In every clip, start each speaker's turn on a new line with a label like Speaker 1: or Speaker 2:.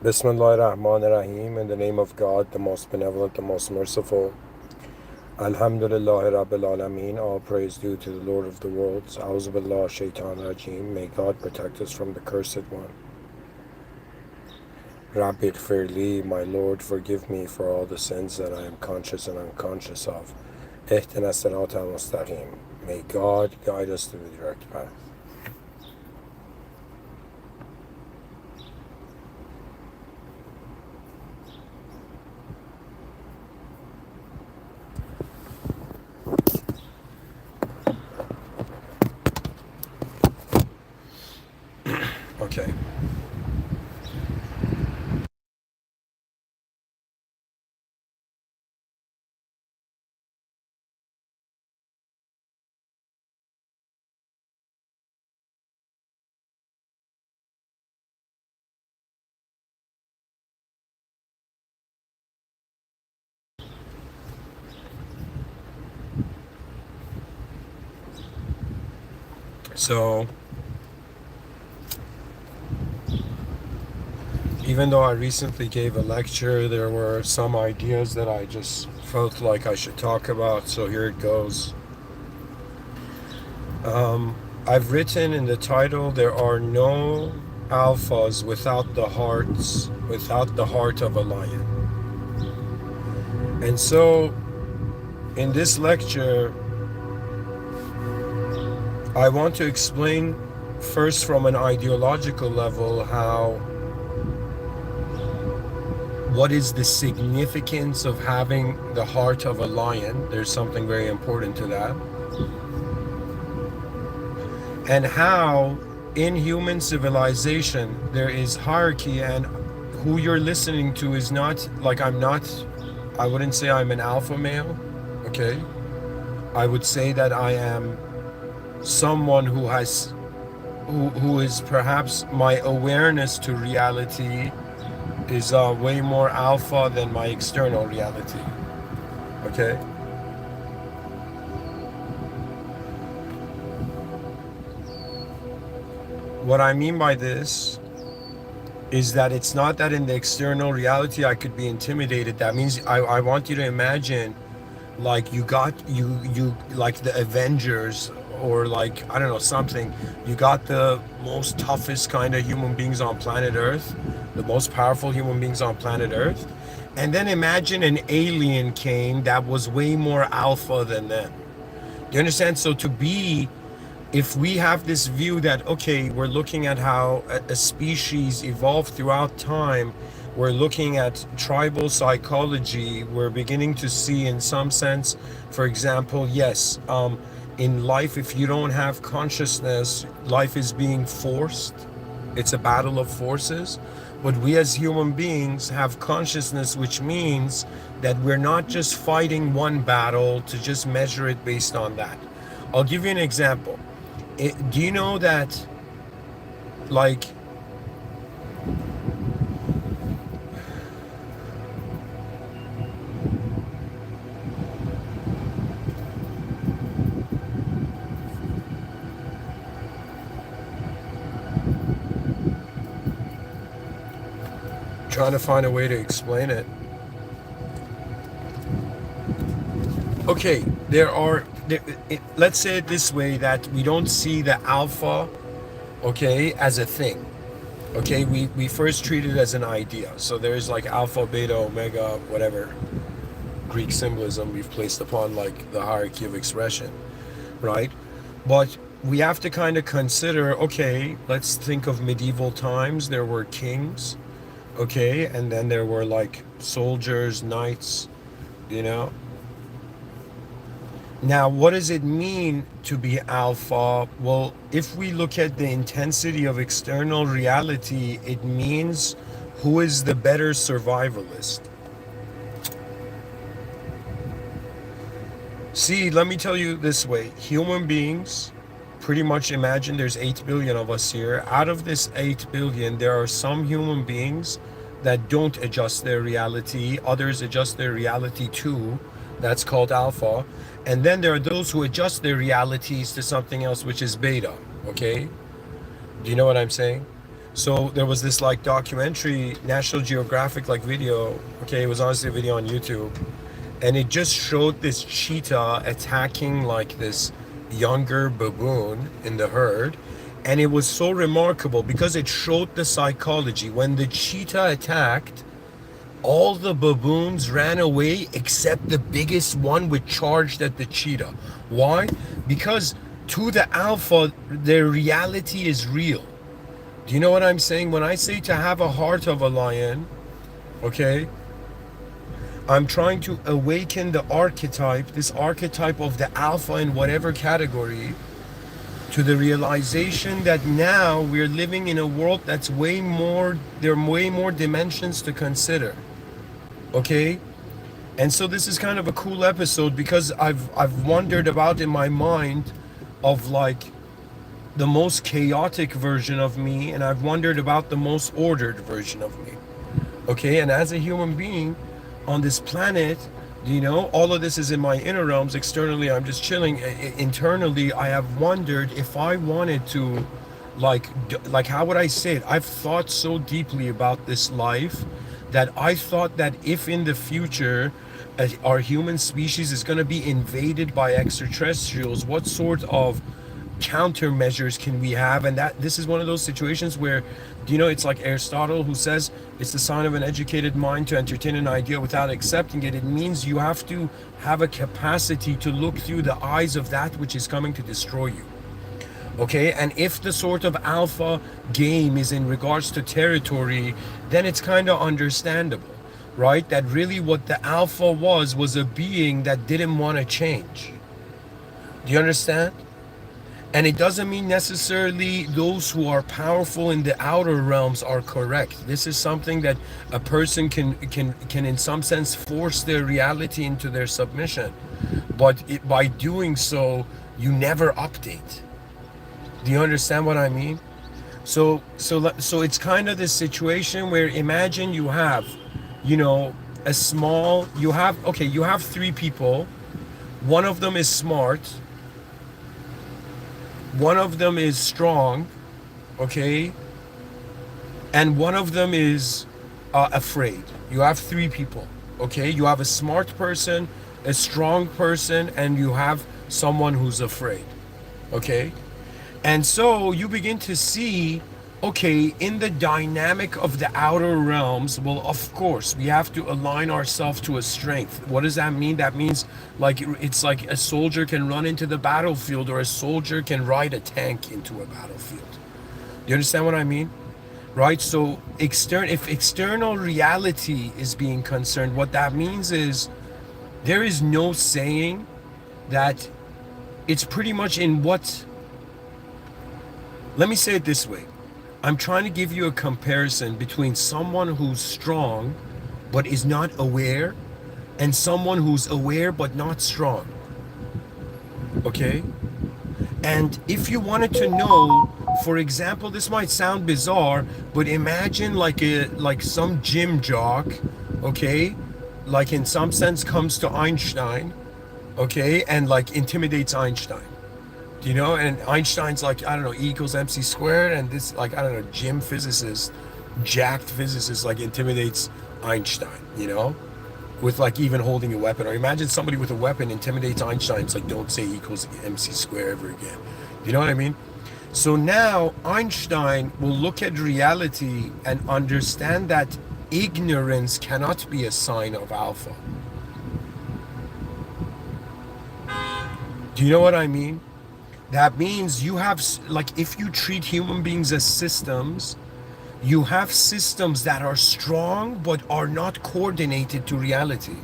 Speaker 1: Bismillahirrahmanirrahim. In the name of God, the most benevolent, the most merciful. Alhamdulillah Rabbil Alameen. All praise due to the Lord of the worlds. A'udhu billah shaitan rajim. May God protect us from the cursed one. Rabbi Ighfirli, my Lord, forgive me for all the sins that I am conscious and unconscious of. Ihdina sirata al-mustaqim. May God guide us to the direct path. Okay. So, even though I recently gave a lecture, there were some ideas that I just felt like I should talk about, so here it goes. I've written in the title, there are no alphas without the heart of a lion. And so, in this lecture, I want to explain first from an ideological level what is the significance of having the heart of a lion. There's something very important to that. And how in human civilization there is hierarchy, and who you're listening to is not like I wouldn't say I'm an alpha male, okay? I would say that I am someone who is perhaps my awareness to reality is way more alpha than my external reality, okay? What I mean by this is that it's not that in the external reality I could be intimidated. That means I want you to imagine like you like the Avengers, or like, I don't know, something. You got the most toughest kind of human beings on planet Earth, the most powerful human beings on planet Earth. And then imagine an alien came that was way more alpha than them. Do you understand? So if we have this view that, okay, we're looking at how a species evolved throughout time, we're looking at tribal psychology, we're beginning to see in some sense, for example, yes, in life, if you don't have consciousness, life is being forced. It's a battle of forces. But we as human beings have consciousness, which means that we're not just fighting one battle to just measure it based on that. I'll give you an example. Do you know that, like, trying to find a way to explain it. Okay, let's say it this way, that we don't see the alpha, okay, as a thing. Okay, we first treat it as an idea. So there's like alpha, beta, omega, whatever Greek symbolism we've placed upon like the hierarchy of expression, right? But we have to kind of consider, okay, let's think of medieval times. There were kings, okay, and then there were like soldiers, knights, you know. Now, what does it mean to be alpha? Well, if we look at the intensity of external reality, it means who is the better survivalist. See, let me tell you this way. Human beings, pretty much imagine there's 8 billion of us here. Out of this 8 billion, there are some human beings that don't adjust their reality. Others adjust their reality too. That's called alpha. And then there are those who adjust their realities to something else, which is beta, okay? Do you know what I'm saying? So there was this like documentary, National Geographic like video. Okay, it was honestly a video on YouTube, and it just showed this cheetah attacking like this younger baboon in the herd. And it was so remarkable because it showed the psychology. When the cheetah attacked, all the baboons ran away except the biggest one, which charged at the cheetah. Why? Because to the alpha, their reality is real. Do you know what I'm saying? When I say to have a heart of a lion, okay, I'm trying to awaken the archetype, this archetype of the alpha in whatever category, to the realization that now we're living in a world that's way more, there are way more dimensions to consider. Okay? And so this is kind of a cool episode because I've wondered about in my mind of like the most chaotic version of me, and I've wondered about the most ordered version of me. Okay? And as a human being on this planet, you know, all of this is in my inner realms. Externally, I'm just chilling. Internally, I have wondered if I wanted to, like how would I say it? I've thought so deeply about this life that I thought that if in the future our human species is going to be invaded by extraterrestrials, what sort of countermeasures can we have? And that this is one of those situations where, you know, it's like Aristotle who says it's the sign of an educated mind to entertain an idea without accepting it. It means you have to have a capacity to look through the eyes of that which is coming to destroy you. Okay, and if the sort of alpha game is in regards to territory, then it's kind of understandable, right? That really what the alpha was a being that didn't want to change. Do you understand? And it doesn't mean necessarily those who are powerful in the outer realms are correct. This is something that a person can in some sense force their reality into their submission. But by doing so, you never update. Do you understand what I mean? So it's kind of this situation where imagine you have, you know, you have three people. One of them is smart. One of them is strong, okay? And one of them is afraid. You have three people, okay? You have a smart person, a strong person, and you have someone who's afraid, okay? And so you begin to see, okay, in the dynamic of the outer realms, well, of course, we have to align ourselves to a strength. What does that mean? That means like it's like a soldier can run into the battlefield or a soldier can ride a tank into a battlefield. You understand what I mean? Right? So if external reality is being concerned, what that means is there is no saying that it's pretty much in what. Let me say it this way. I'm trying to give you a comparison between someone who's strong but is not aware and someone who's aware but not strong. Okay? And if you wanted to know, for example, this might sound bizarre, but imagine like some gym jock, okay? Like in some sense comes to Einstein, okay, and like intimidates Einstein. You know, and Einstein's like, I don't know, E equals MC squared, and this, like, I don't know, gym physicist, jacked physicist, like, intimidates Einstein, you know, with, like, even holding a weapon. Or imagine somebody with a weapon intimidates Einstein. It's like, don't say E equals MC squared ever again. You know what I mean? So now Einstein will look at reality and understand that ignorance cannot be a sign of alpha. Do you know what I mean? That means you have, like, if you treat human beings as systems, you have systems that are strong but are not coordinated to reality.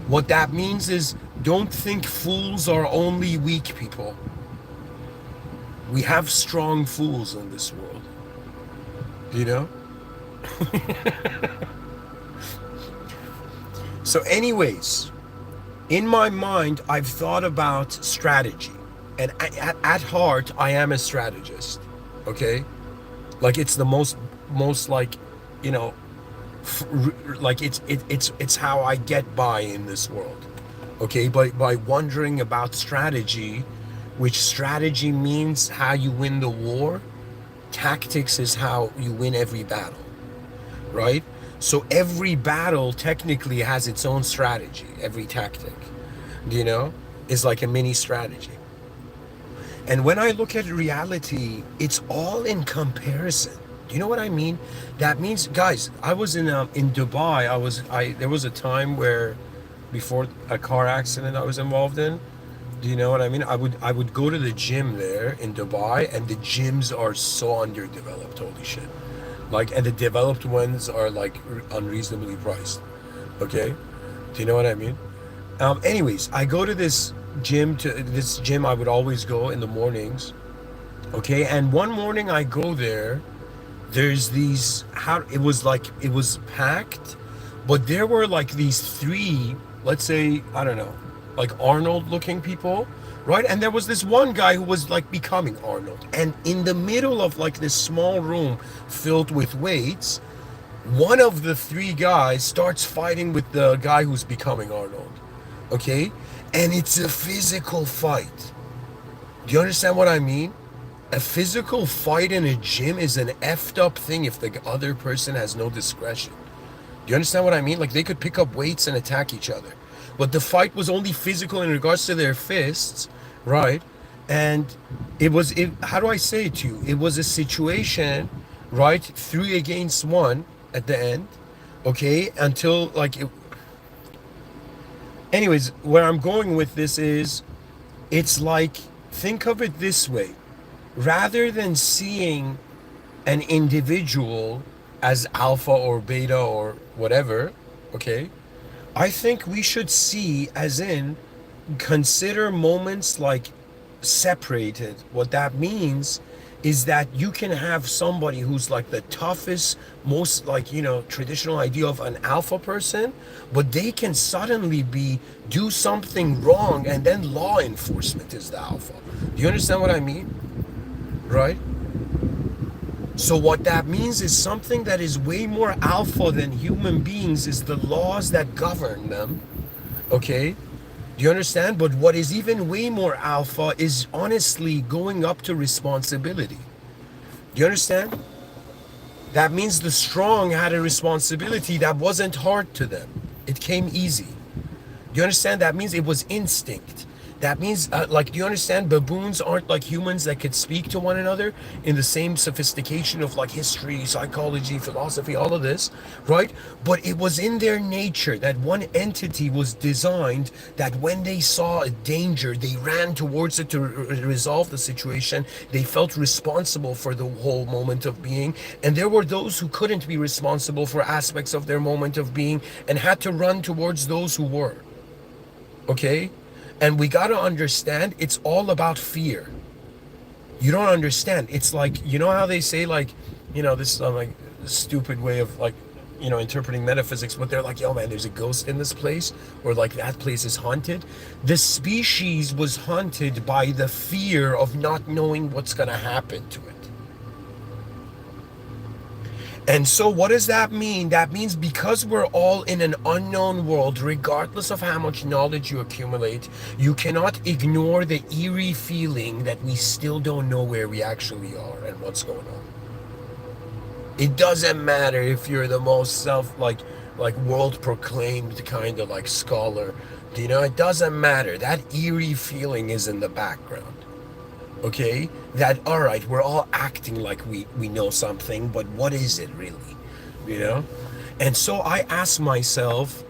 Speaker 1: What that means is don't think fools are only weak people. We have strong fools in this world. You know? So anyways, in my mind, I've thought about strategy, and at heart, I am a strategist. Okay, like it's the most like, you know, like it's how I get by in this world. Okay, by wondering about strategy, which strategy means how you win the war. tactics is how you win every battle, right? So every battle technically has its own strategy. Every tactic, you know, is like a mini strategy. And when I look at reality, it's all in comparison. Do you know what I mean? That means, guys, I was in Dubai. There was a time where, before a car accident I was involved in. Do you know what I mean? I would go to the gym there in Dubai, and the gyms are so underdeveloped. Holy shit! Like, and the developed ones are like unreasonably priced. Okay, do you know what I mean? Anyways, I go to this gym. I would always go in the mornings. Okay, and one morning I go there. There's these, how it was like, it was packed, but there were like these three, let's say, I don't know, like Arnold looking people, right? And there was this one guy who was like becoming Arnold. And in the middle of like this small room filled with weights, one of the three guys starts fighting with the guy who's becoming Arnold. Okay? And it's a physical fight. Do you understand what I mean? A physical fight in a gym is an effed up thing if the other person has no discretion. Do you understand what I mean? Like, they could pick up weights and attack each other. But the fight was only physical in regards to their fists, right? And how do I say it to you? It was a situation, right? 3 against 1 at the end, okay? Until, like, anyways, where I'm going with this is, it's like, think of it this way. Rather than seeing an individual as alpha or beta or whatever, okay, I think we should see, as in, consider moments like separated. What that means is that you can have somebody who's like the toughest, most, like, you know, traditional idea of an alpha person, but they can suddenly do something wrong, and then law enforcement is the alpha. Do you understand what I mean? Right? So what that means is something that is way more alpha than human beings is the laws that govern them. Okay? Do you understand? But what is even way more alpha is honestly going up to responsibility. Do you understand? That means the strong had a responsibility that wasn't hard to them. It came easy. Do you understand? That means it was instinct. That means, like, do you understand? Baboons aren't like humans that could speak to one another in the same sophistication of like history, psychology, philosophy, all of this, right? But it was in their nature that one entity was designed that when they saw a danger, they ran towards it to resolve the situation. They felt responsible for the whole moment of being. And there were those who couldn't be responsible for aspects of their moment of being and had to run towards those who were. Okay? And we got to understand, it's all about fear. You don't understand. It's like, you know how they say, like, you know, this is like a stupid way of, like, you know, interpreting metaphysics, but they're like, yo, man, there's a ghost in this place, or like that place is haunted. The species was haunted by the fear of not knowing what's going to happen to it. And so what does that mean? That means because we're all in an unknown world, regardless of how much knowledge you accumulate, you cannot ignore the eerie feeling that we still don't know where we actually are and what's going on. It doesn't matter if you're the most like world proclaimed kind of like scholar. You know, it doesn't matter. That eerie feeling is in the background. Okay, that, all right, we're all acting like we know something, but what is it really, you know? And so I ask myself,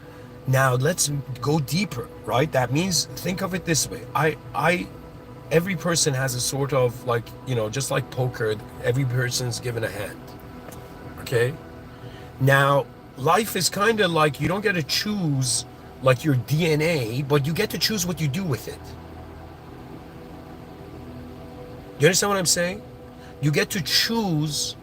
Speaker 1: now let's go deeper, right? That means, think of it this way. Every person has a sort of, like, you know, just like poker, every person's given a hand. Okay, now life is kind of like, you don't get to choose like your DNA, but you get to choose what you do with it. You understand what I'm saying? You get to choose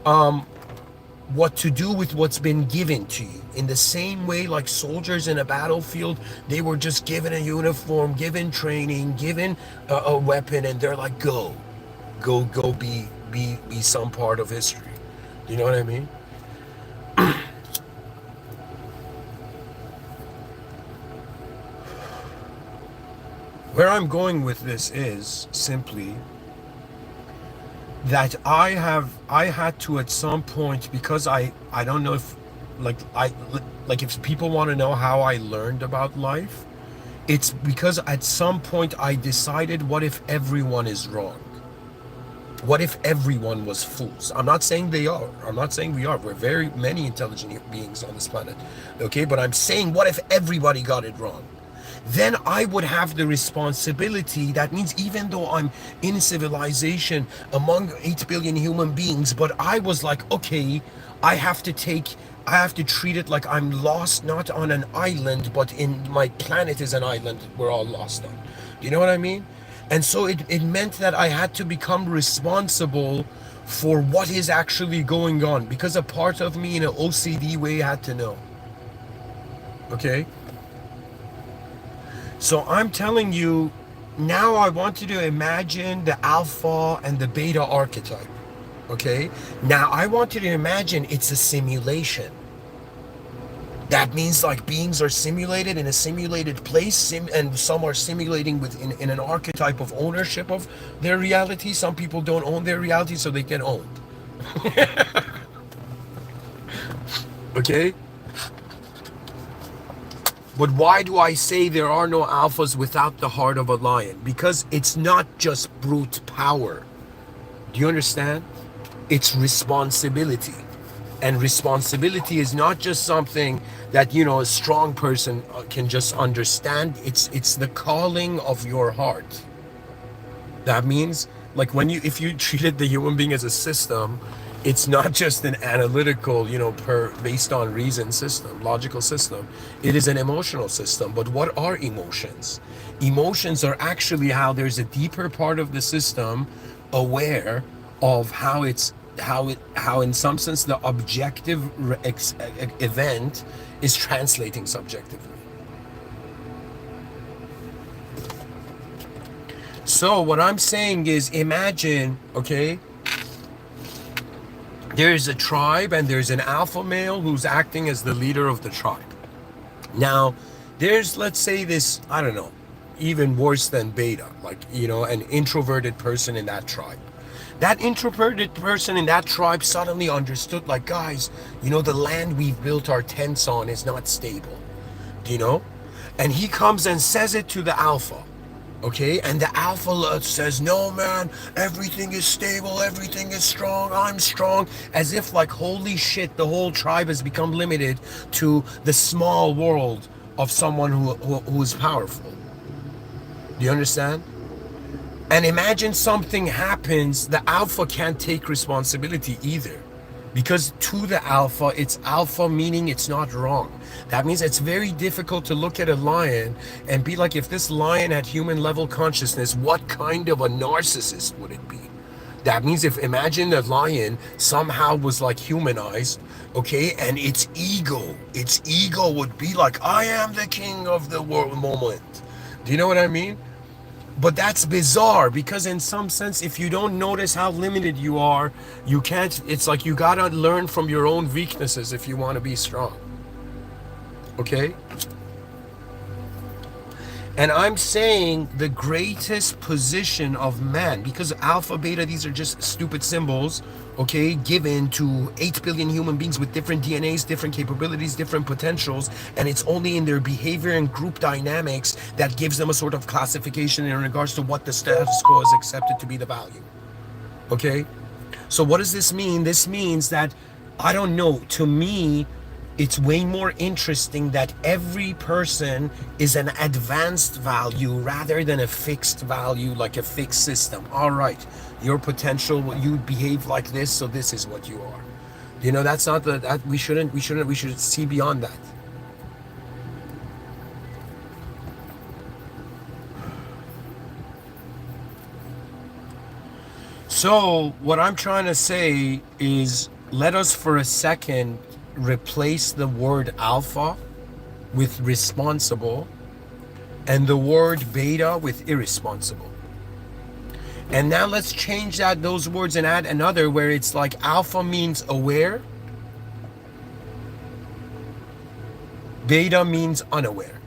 Speaker 1: what to do with what's been given to you. In the same way, like soldiers in a battlefield, they were just given a uniform, given training, given a weapon, and they're like, go be some part of history. You know what I mean? Where I'm going with this is simply, that I had to at some point, because I don't know if like I like if people want to know how I learned about life, it's because at some point I decided, what if everyone is wrong? What if everyone was fools? I'm not saying they are. I'm not saying we are. We're very many intelligent beings on this planet. Okay, but I'm saying, what if everybody got it wrong? Then I would have the responsibility. That means even though I'm in civilization among 8 billion human beings, but I was like, okay, I have to treat it like I'm lost, not on an island, but in my planet is an island we're all lost on. Do you know what I mean? And so it meant that I had to become responsible for what is actually going on, because a part of me in an OCD way had to know. Okay? So I'm telling you, now I want you to imagine the alpha and the beta archetype. Okay? Now I want you to imagine it's a simulation. That means like beings are simulated in a simulated place, and some are simulating in an archetype of ownership of their reality. Some people don't own their reality, so they get owned. Okay? But why do I say there are no alphas without the heart of a lion? Because it's not just brute power. Do you understand? It's responsibility. And responsibility is not just something that, you know, a strong person can just understand. It's the calling of your heart. That means, like, if you treated the human being as a system, it's not just an analytical, you know, based on reason system, logical system. It is an emotional system. But what are emotions? Emotions are actually how there's a deeper part of the system aware of how in some sense the objective event is translating subjectively. So what I'm saying is, imagine, okay, there's a tribe and there's an alpha male who's acting as the leader of the tribe. Now, there's, let's say, this, I don't know, even worse than beta, like, you know, an introverted person in that tribe. That introverted person in that tribe suddenly understood, like, guys, you know, the land we've built our tents on is not stable, you know? And he comes and says it to the alpha, okay? And the alpha says, no, man, everything is stable, everything is strong, I'm strong. As if, like, holy shit, the whole tribe has become limited to the small world of someone who is powerful. Do you understand? And imagine something happens, the alpha can't take responsibility either. Because to the alpha, it's alpha meaning it's not wrong. That means it's very difficult to look at a lion and be like, if this lion had human level consciousness, what kind of a narcissist would it be? That means imagine the lion somehow was like humanized, okay, and its ego would be like, I am the king of the world moment. Do you know what I mean? But that's bizarre, because in some sense, if you don't notice how limited you are, you can't, it's like you gotta learn from your own weaknesses if you want to be strong. Okay? And I'm saying the greatest position of man, because alpha, beta, these are just stupid symbols, okay, given to 8 billion human beings with different DNAs, different capabilities, different potentials, and it's only in their behavior and group dynamics that gives them a sort of classification in regards to what the status quo is accepted to be the value. Okay? So what does this mean? This means that, I don't know, to me, it's way more interesting that every person is an advanced value rather than a fixed value, like a fixed system. All right, your potential, you behave like this, so this is what you are. You know, that's not that we should see beyond that. So what I'm trying to say is, let us for a second replace the word alpha with responsible and the word beta with irresponsible. And now let's change those words and add another where it's like alpha means aware, beta means unaware.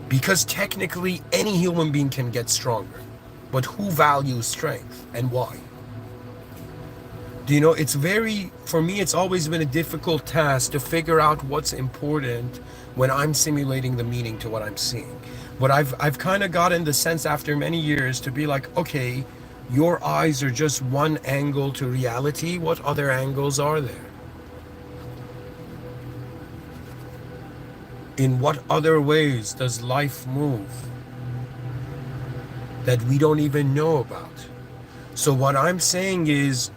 Speaker 1: Because technically any human being can get stronger. but who values strength and why? Do you know, it's very, for me, it's always been a difficult task to figure out what's important when I'm simulating the meaning to what I'm seeing. But I've kind of gotten the sense after many years to be like, okay, your eyes are just one angle to reality. What other angles are there? In what other ways does life move that we don't even know about? So what I'm saying is,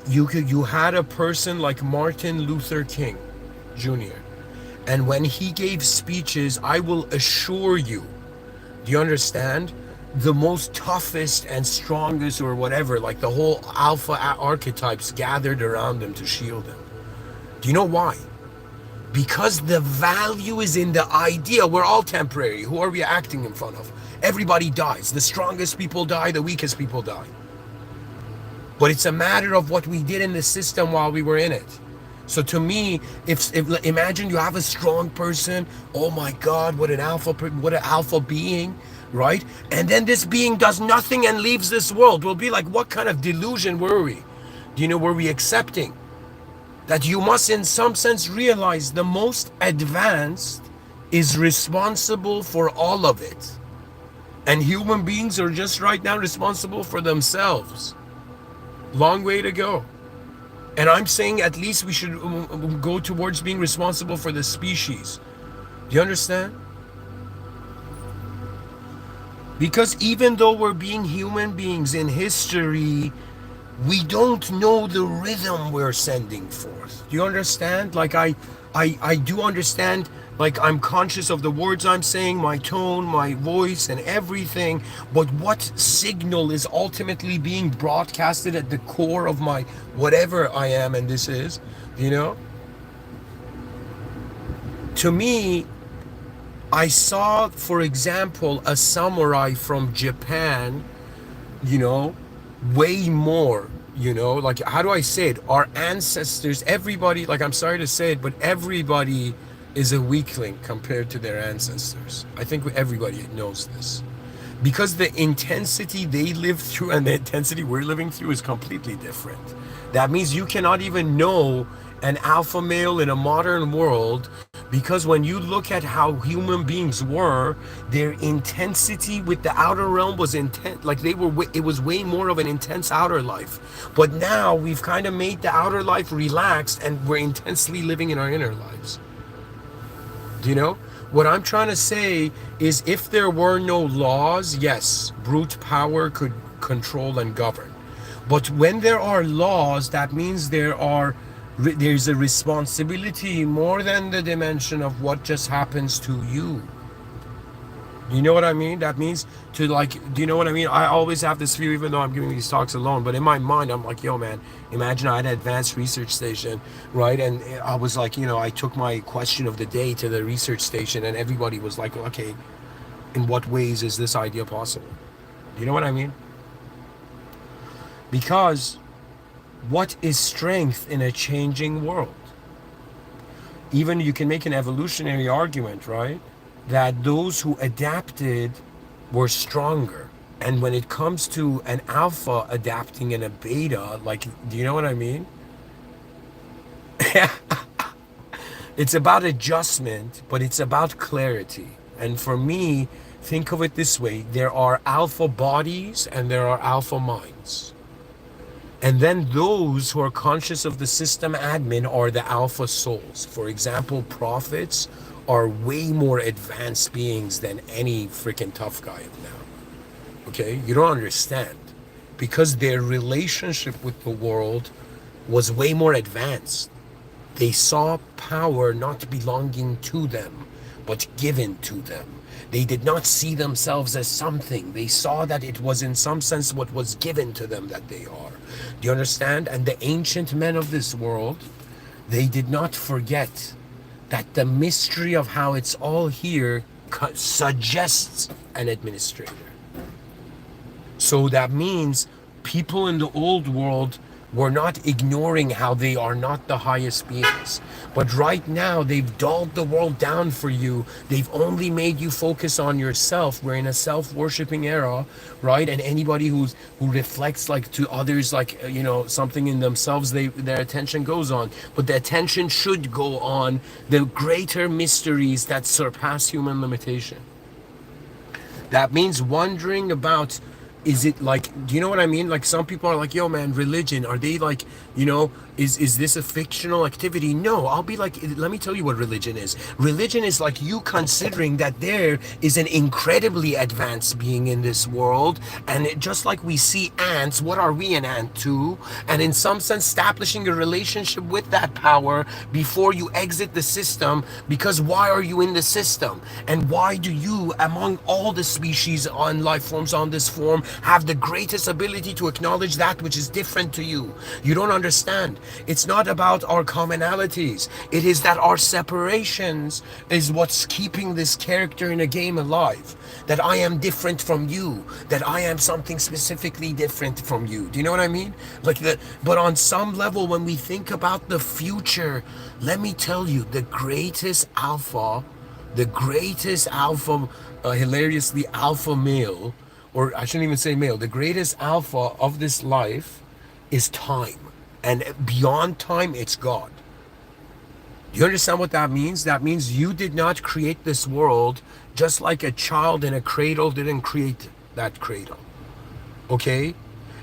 Speaker 1: you had a person like Martin Luther King Jr. And when he gave speeches, I will assure you, do you understand? The most toughest and strongest or whatever, like the whole alpha archetypes gathered around him to shield him. Do you know why? Because the value is in the idea. We're all temporary. Who are we acting in front of? Everybody dies. The strongest people die, the weakest people die. But it's a matter of what we did in the system while we were in it. So to me, if imagine you have a strong person, oh my God, what an alpha being, right? And then this being does nothing and leaves this world. We'll be like, what kind of delusion were we? Do you know, were we accepting that you must in some sense realize the most advanced is responsible for all of it. And human beings are just right now responsible for themselves. Long way to go. And I'm saying at least we should go towards being responsible for the species. Do you understand? Because even though we're being human beings in history, we don't know the rhythm we're sending forth. Do you understand? Like I do understand, like I'm conscious of the words I'm saying, my tone, my voice and everything, but what signal is ultimately being broadcasted at the core of my whatever I am and this is, you know? To me, I saw, for example, a samurai from Japan, you know, way more, you know, like, how do I say it? Our ancestors, everybody, like, I'm sorry to say it, but everybody is a weakling compared to their ancestors. I think everybody knows this. Because the intensity they lived through and the intensity we're living through is completely different. That means you cannot even know an alpha male in a modern world, because when you look at how human beings were, their intensity with the outer realm was intense. Like they were, it was way more of an intense outer life. But now we've kind of made the outer life relaxed and we're intensely living in our inner lives. Do you know? What I'm trying to say is, if there were no laws, yes, brute power could control and govern. But when there are laws, that means there's a responsibility more than the dimension of what just happens to you. You know what I mean? That means to, like, do you know what I mean? I always have this view, even though I'm giving these talks alone, but in my mind, I'm like, yo, man, imagine I had an advanced research station, right? And I was like, you know, I took my question of the day to the research station and everybody was like, okay, in what ways is this idea possible? You know what I mean? Because what is strength in a changing world? Even you can make an evolutionary argument, right? That those who adapted were stronger. And when it comes to an alpha adapting and a beta, like, do you know what I mean? It's about adjustment, but it's about clarity. And for me, think of it this way. There are alpha bodies and there are alpha minds. And then those who are conscious of the system admin are the alpha souls. For example, prophets are way more advanced beings than any freaking tough guy now. Okay? You don't understand. Because their relationship with the world was way more advanced. They saw power not belonging to them, but given to them. They did not see themselves as something. They saw that it was in some sense what was given to them that they are. Do you understand? And the ancient men of this world, they did not forget that the mystery of how it's all here suggests an administrator. So that means people in the old world We're not ignoring how they are not the highest beings. But right now, they've dulled the world down for you. They've only made you focus on yourself. We're in a self-worshipping era, right? And anybody who reflects like to others, like, something in themselves, their attention goes on. But the attention should go on the greater mysteries that surpass human limitation. That means wondering about, is it like, do you know what I mean? Like some people are like, yo man, religion, are they like, is this a fictional activity? No, I'll be like, let me tell you what religion is. Religion is like you considering that there is an incredibly advanced being in this world, and just like we see ants, what are we an ant to? And in some sense establishing a relationship with that power before you exit the system, because why are you in the system? And why do you, among all the species on life forms on this form, have the greatest ability to acknowledge that which is different to you? You don't understand. It's not about our commonalities. It is that our separations is what's keeping this character in a game alive. That I am different from you. That I am something specifically different from you. Do you know what I mean? Like that. But on some level, when we think about the future, let me tell you, the greatest alpha, hilariously alpha male, or I shouldn't even say male, the greatest alpha of this life is time. And beyond time, it's God. Do you understand what that means? That means you did not create this world, just like a child in a cradle didn't create that cradle. Okay?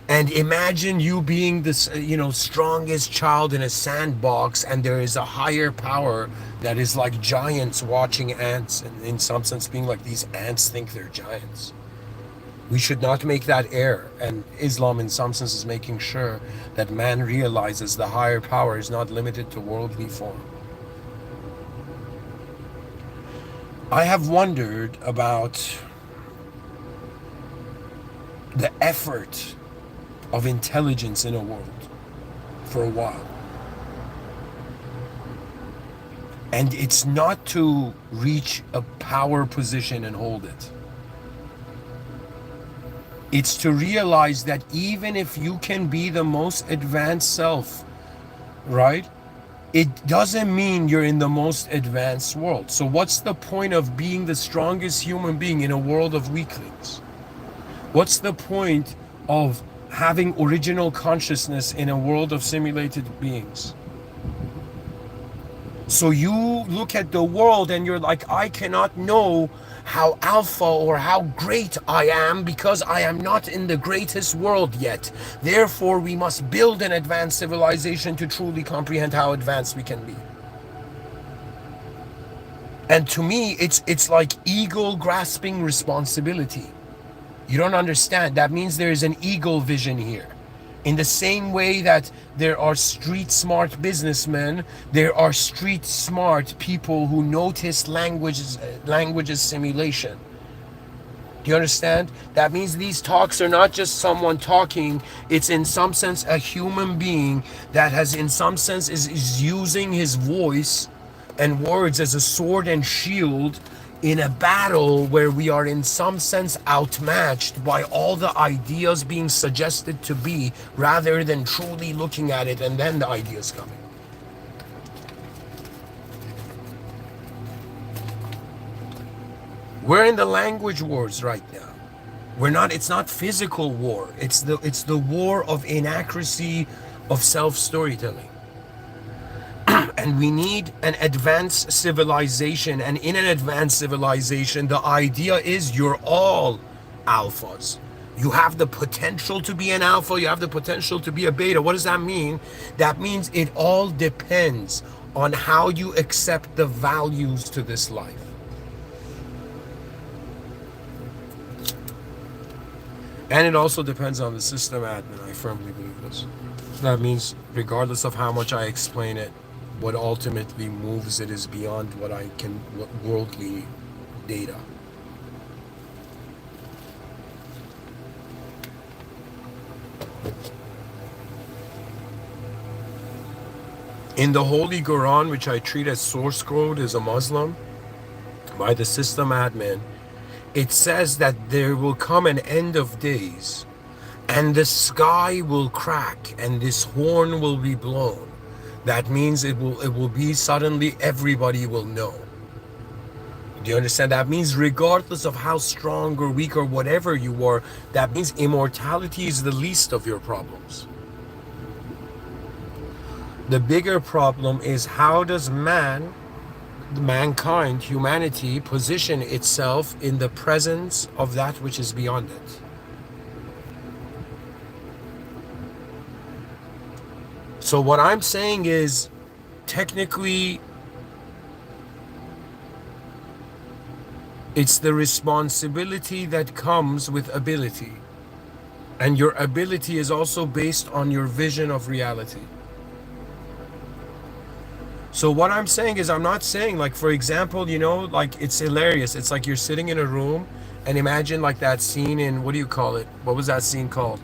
Speaker 1: And imagine you being this, strongest child in a sandbox, and there is a higher power that is like giants watching ants, and in some sense being like, these ants think they're giants. We should not make that error. And Islam, in some sense, is making sure that man realizes the higher power is not limited to worldly form. I have wondered about the effort of intelligence in a world for a while. And it's not to reach a power position and hold it. It's to realize that even if you can be the most advanced self, right? It doesn't mean you're in the most advanced world. So what's the point of being the strongest human being in a world of weaklings? What's the point of having original consciousness in a world of simulated beings? So you look at the world and you're like, I cannot know how alpha or how great I am because I am not in the greatest world yet. Therefore, we must build an advanced civilization to truly comprehend how advanced we can be. And to me, it's like eagle grasping responsibility. You don't understand. That means there is an eagle vision here. In the same way that there are street smart businessmen, there are street smart people who notice languages simulation. Do you understand? That means these talks are not just someone talking. It's in some sense a human being that has in some sense is using his voice and words as a sword and shield in a battle where we are in some sense outmatched by all the ideas being suggested to be, rather than truly looking at it and then the ideas coming. We're in the language wars right now. It's not physical war. It's the war of inaccuracy of self-storytelling. And we need an advanced civilization. And in an advanced civilization, the idea is you're all alphas. You have the potential to be an alpha. You have the potential to be a beta. What does that mean? That means it all depends on how you accept the values to this life. And it also depends on the system admin. I firmly believe this. That means regardless of how much I explain it, what ultimately moves it is beyond what worldly data. In the Holy Quran, which I treat as source code as a Muslim, by the system admin, it says that there will come an end of days and the sky will crack and this horn will be blown. That means it will be suddenly everybody will know. Do you understand? That means regardless of how strong or weak or whatever you are, that means immortality is the least of your problems. The bigger problem is, how does mankind, humanity, position itself in the presence of that which is beyond it? So what I'm saying is, technically, it's the responsibility that comes with ability. And your ability is also based on your vision of reality. So what I'm saying is, I'm not saying, like, for example, like, it's hilarious. It's like you're sitting in a room and imagine like that scene in, what do you call it? What was that scene called?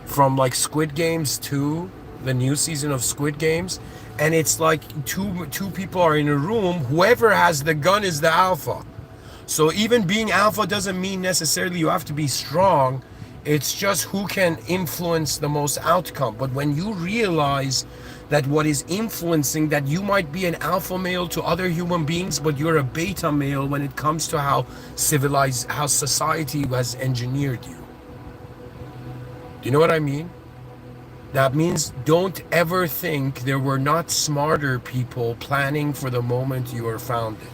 Speaker 1: From like Squid Games 2, the new season of Squid Games. And it's like two people are in a room. Whoever has the gun is the alpha. So even being alpha doesn't mean necessarily you have to be strong. It's just who can influence the most outcome. But when you realize that what is influencing, that you might be an alpha male to other human beings, but you're a beta male when it comes to how society has engineered you. Do you know what I mean? That means don't ever think there were not smarter people planning for the moment you are founded.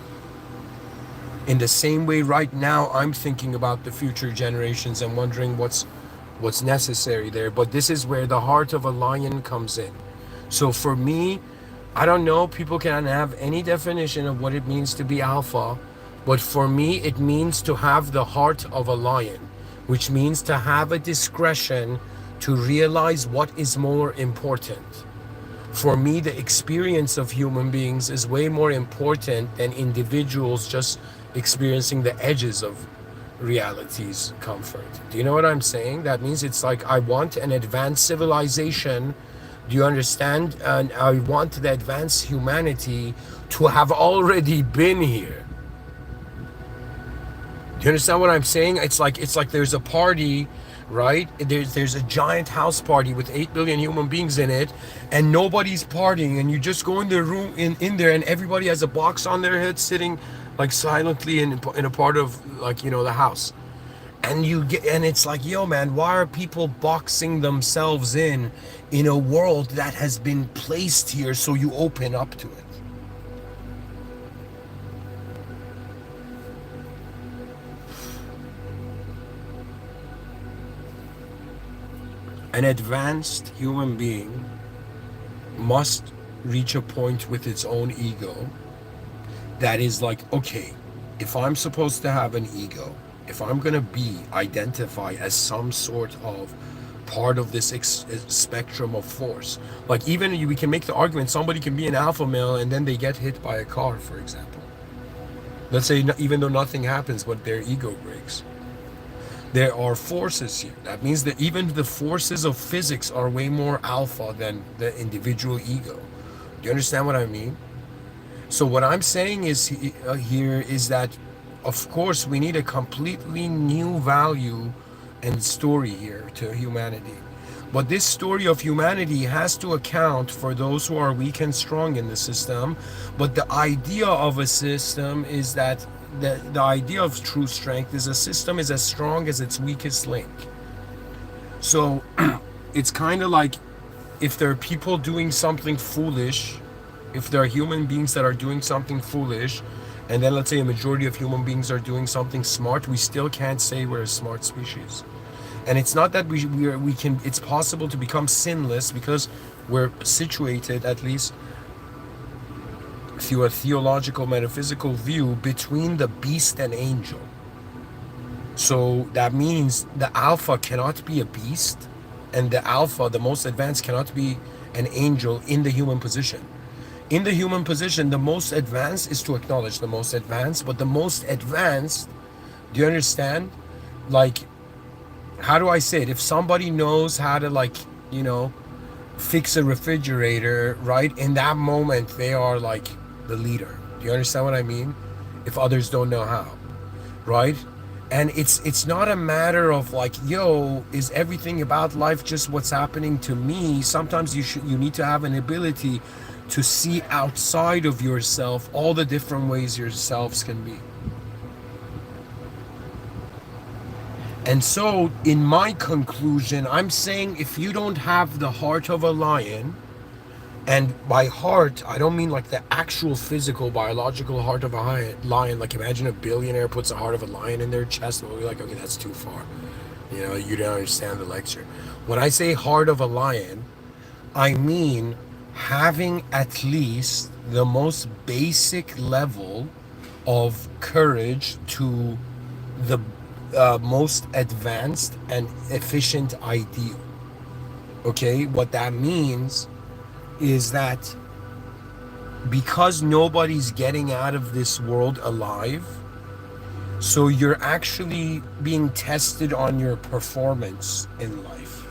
Speaker 1: In the same way right now, I'm thinking about the future generations and wondering what's necessary there. But this is where the heart of a lion comes in. So for me, I don't know, people can have any definition of what it means to be alpha, but for me, it means to have the heart of a lion, which means to have a discretion to realize what is more important. For me, the experience of human beings is way more important than individuals just experiencing the edges of reality's comfort. Do you know what I'm saying? That means it's like, I want an advanced civilization. Do you understand? And I want the advanced humanity to have already been here. Do you understand what I'm saying? It's like there's a party, right? There's a giant house party with 8 billion human beings in it, and nobody's partying, and you just go in the room in there, and everybody has a box on their head, sitting like silently in a part of, like, the house. And it's like, yo man, why are people boxing themselves in a world that has been placed here so you open up to it? An advanced human being must reach a point with its own ego that is like, okay, if I'm supposed to have an ego, if I'm going to identify as some sort of part of this spectrum of force, like, even we can make the argument somebody can be an alpha male and then they get hit by a car, for example. Let's say even though nothing happens, but their ego breaks. There are forces here. That means that even the forces of physics are way more alpha than the individual ego. Do you understand what I mean? So what I'm saying is here is that, of course, we need a completely new value and story here to humanity. But this story of humanity has to account for those who are weak and strong in the system. But the idea of a system is that the idea of true strength is a system is as strong as its weakest link. So it's kind of like, if there are people doing something foolish, if there are human beings that are doing something foolish, and then let's say a majority of human beings are doing something smart, we still can't say we're a smart species. And it's not that we can, it's possible to become sinless because we're situated, at least through a theological, metaphysical view, between the beast and angel. So that means the alpha cannot be a beast, and the alpha, the most advanced, cannot be an angel in the human position. In the human position, the most advanced is to acknowledge the most advanced, but the most advanced, do you understand? Like, how do I say it? If somebody knows how to, like, fix a refrigerator, right? In that moment, they are like the leader. Do you understand what I mean? If others don't know how, right? And it's not a matter of like, yo, is everything about life just what's happening to me? Sometimes you need to have an ability to see outside of yourself all the different ways yourselves can be. And so in my conclusion, I'm saying if you don't have the heart of a lion, and by heart, I don't mean like the actual physical, biological heart of a lion. Like imagine a billionaire puts a heart of a lion in their chest, and we'll be like, okay, that's too far. You know, you don't understand the lecture. When I say heart of a lion, I mean having at least the most basic level of courage to the most advanced and efficient ideal. Okay, what that means is that because nobody's getting out of this world alive, so you're actually being tested on your performance in life.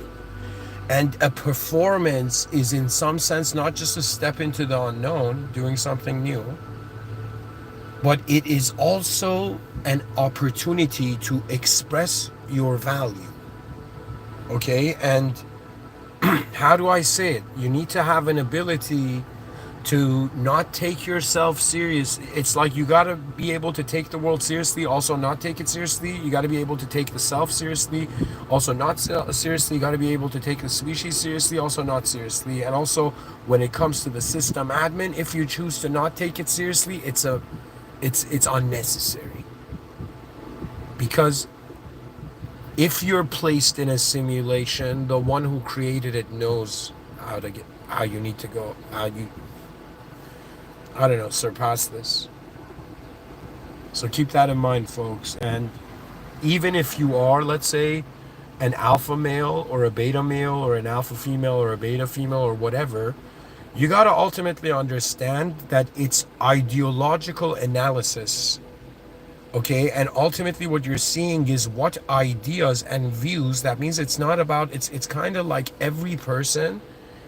Speaker 1: And a performance is in some sense not just a step into the unknown, doing something new, but it is also an opportunity to express your value. Okay? And how do I say it? You need to have an ability to not take yourself serious. It's like you got to be able to take the world seriously, also not take it seriously. You got to be able to take the self seriously, also not seriously. You got to be able to take the species seriously, also not seriously. And also when it comes to the system admin, if you choose to not take it seriously, it's unnecessary. Because if you're placed in a simulation, the one who created it knows how you need to go, I don't know, surpass this. So keep that in mind, folks. And even if you are, let's say, an alpha male or a beta male or an alpha female or a beta female or whatever, you got to ultimately understand that it's ideological analysis. Okay, and ultimately what you're seeing is what ideas and views. That means it's not about, it's kind of like every person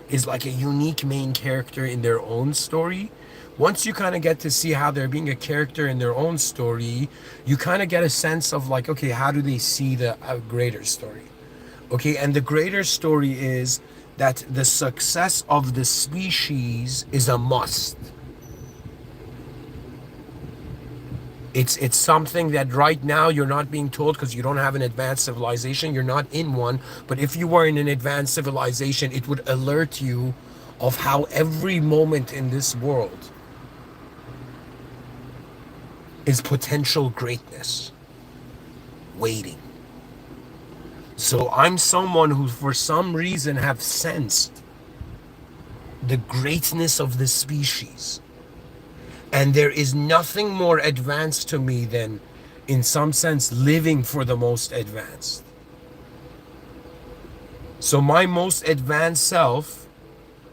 Speaker 1: is like a unique main character in their own story. Once you kind of get to see how they're being a character in their own story, you kind of get a sense of like, okay, how do they see the greater story? Okay, and the greater story is that the success of the species is a must. It's something that right now you're not being told because you don't have an advanced civilization. You're not in one. But if you were in an advanced civilization, it would alert you of how every moment in this world is potential greatness waiting. So I'm someone who for some reason have sensed the greatness of the species. And there is nothing more advanced to me than, in some sense, living for the most advanced. So my most advanced self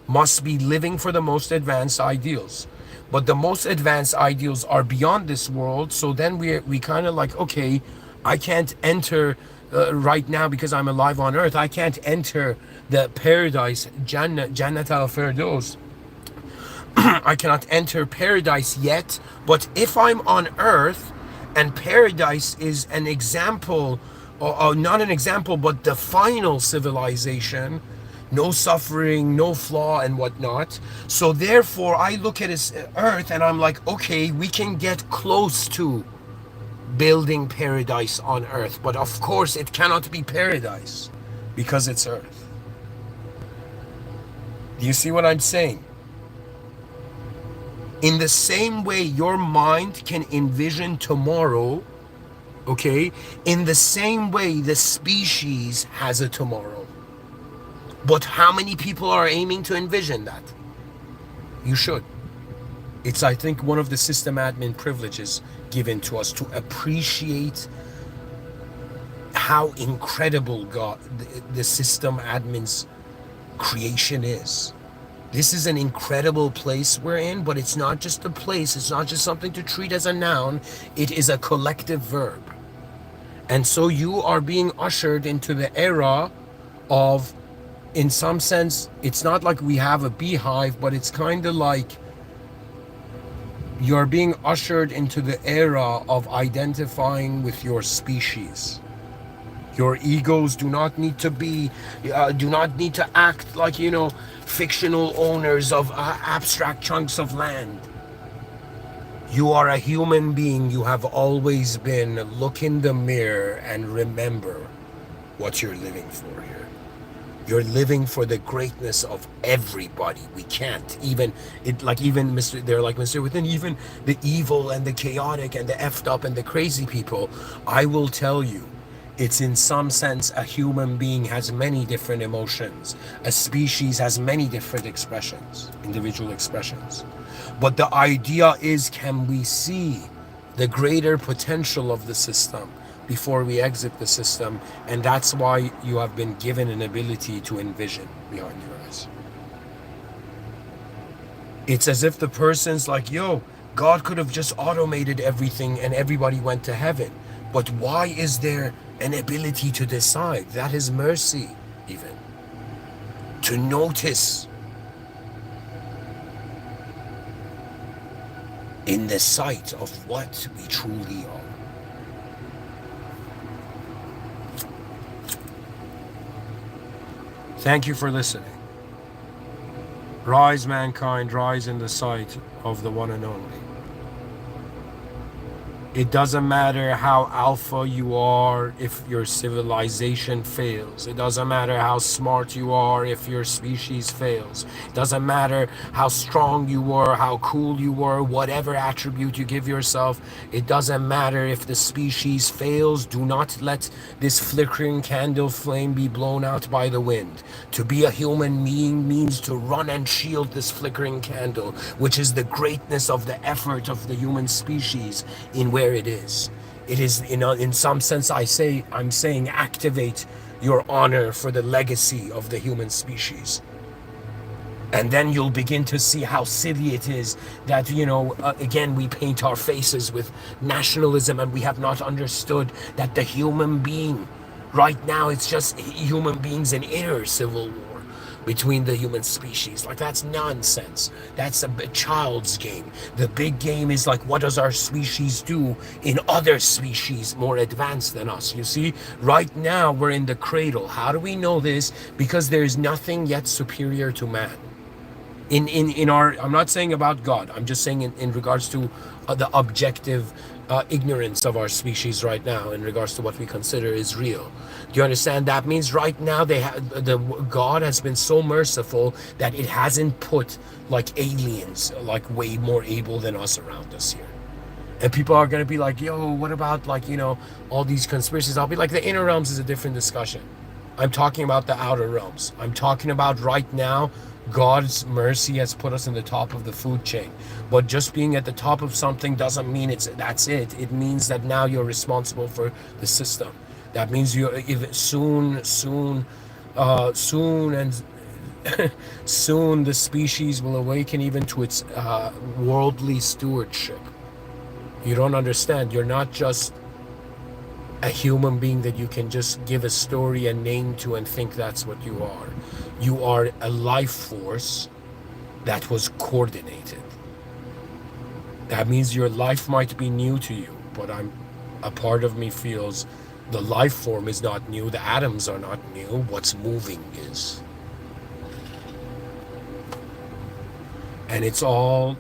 Speaker 1: must be living for the most advanced ideals. But the most advanced ideals are beyond this world. So then we kind of like, okay, I can't enter right now because I'm alive on earth. I can't enter the paradise, Jannat al-Firdaus. I cannot enter paradise yet, but if I'm on earth and paradise is an example, or not an example, but the final civilization, no suffering, no flaw and whatnot. So therefore I look at this earth and I'm like, okay, we can get close to building paradise on earth, but of course it cannot be paradise because it's earth. Do you see what I'm saying? In the same way your mind can envision tomorrow, okay, in the same way the species has a tomorrow. But how many people are aiming to envision that? You should. It's, I think, one of the system admin privileges given to us to appreciate how incredible the system admin's creation is. This is an incredible place we're in, but it's not just a place. It's not just something to treat as a noun. It is a collective verb. And so you are being ushered into the era of, in some sense, it's not like we have a beehive, but it's kind of like You're being ushered into the era of identifying with your species. Your egos do not need to act like, fictional owners of abstract chunks of land. You are a human being. You have always been. Look in the mirror and remember what you're living for here. You're living for the greatness of everybody. We can't even they're like Mr. Within, even the evil and the chaotic and the effed up and the crazy people. I will tell you, it's in some sense a human being has many different emotions. A species has many different expressions, individual expressions. But the idea is, can we see the greater potential of the system before we exit the system? And that's why you have been given an ability to envision behind your eyes. It's as if the person's like, yo, God could have just automated everything and everybody went to heaven. But why is there an ability to decide? That is mercy, even. To notice in the sight of what we truly are. Thank you for listening. Rise, mankind, rise in the sight of the one and only. It doesn't matter how alpha you are if your civilization fails. It doesn't matter how smart you are if your species fails. It doesn't matter how strong you were, how cool you were, whatever attribute you give yourself. It doesn't matter if the species fails. Do not let this flickering candle flame be blown out by the wind. To be a human being means to run and shield this flickering candle, which is the greatness of the effort of the human species in where it is. It is, in some sense, I'm saying activate your honor for the legacy of the human species. And then you'll begin to see how silly it is that, again, we paint our faces with nationalism and we have not understood that the human being, right now, it's just human beings in inner civil war between the human species. Like, that's nonsense. That's a child's game. The big game is like, what does our species do in other species more advanced than us? You see, right now we're in the cradle. How do we know this? Because there is nothing yet superior to man. In our, I'm not saying about God, I'm just saying in regards to the objective ignorance of our species right now in regards to what we consider is real. Do you understand? That means right now God has been so merciful that it hasn't put like aliens like way more able than us around us here. And people are going to be like, yo, what about like, all these conspiracies? I'll be like, the inner realms is a different discussion. I'm talking about the outer realms. I'm talking about right now, God's mercy has put us in the top of the food chain. But just being at the top of something doesn't mean that's it. It means that now you're responsible for the system. That means soon the species will awaken even to its worldly stewardship. You don't understand. You're not just a human being that you can just give a story and name to and think that's what you are. You are a life force that was coordinated. That means your life might be new to you, but a part of me feels the life form is not new, the atoms are not new, what's moving is. And it's all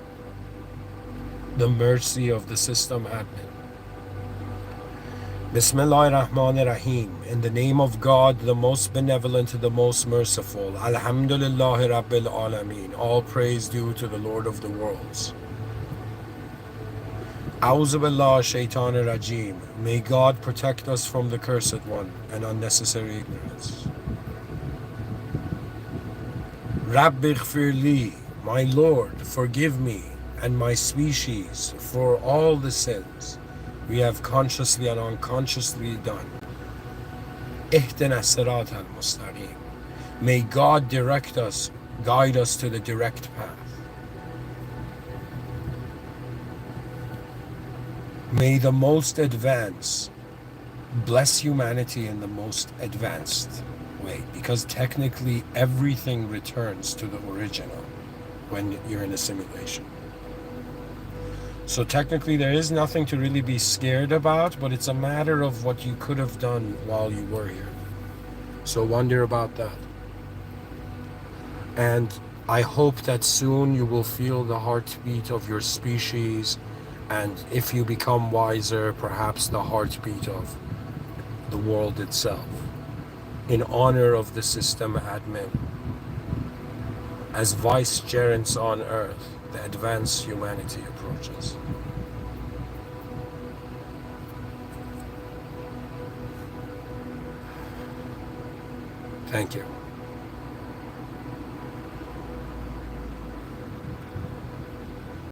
Speaker 1: the mercy of the system admin. Bismillahir-Rahmanir-Rahim. In the name of God, the most benevolent, the most merciful. Alhamdulillahi Rabbil Alameen. All praise due to the Lord of the worlds. A'udhu Billah Shaitanir Rajim. May God protect us from the cursed one and unnecessary ignorance. Rabbi Ghfirli. My Lord, forgive me and my species for all the sins we have consciously and unconsciously done. Ihdina sirat al-mustaqim. May God direct us, guide us to the direct path. May the most advanced bless humanity in the most advanced way, because technically everything returns to the original when you're in a simulation. So technically there is nothing to really be scared about, but it's a matter of what you could have done while you were here. So wonder about that. And I hope that soon you will feel the heartbeat of your species, and if you become wiser, perhaps the heartbeat of the world itself, in honor of the system admin, as vicegerents on Earth, the advanced humanity approaches. Thank you.